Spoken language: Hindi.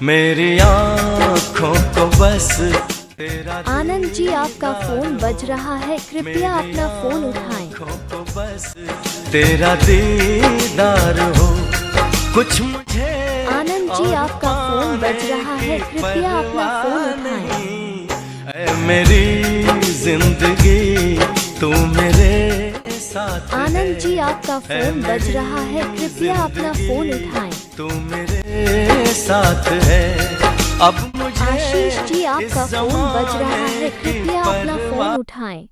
मेरी आँखों को बस तेरा आनंद जी, आपका फोन बज रहा है, कृपया अपना फोन उठाएं। आँखों को बस तेरा दीदार हो, कुछ मुझे आनंद जी, आपका फोन बज रहा है, कृपया अपना फोन उठाएं। ऐ मेरी जिंदगी तू मेरे साथ आनंद जी, आपका फोन बज रहा है, कृपया अपना फोन उठाएं। तू मेरे साथ है, अब मुझे आशीष जी, आपका इस फोन बज रहा है, ज़माने की कृपया अपना फोन परवाह उठाएं।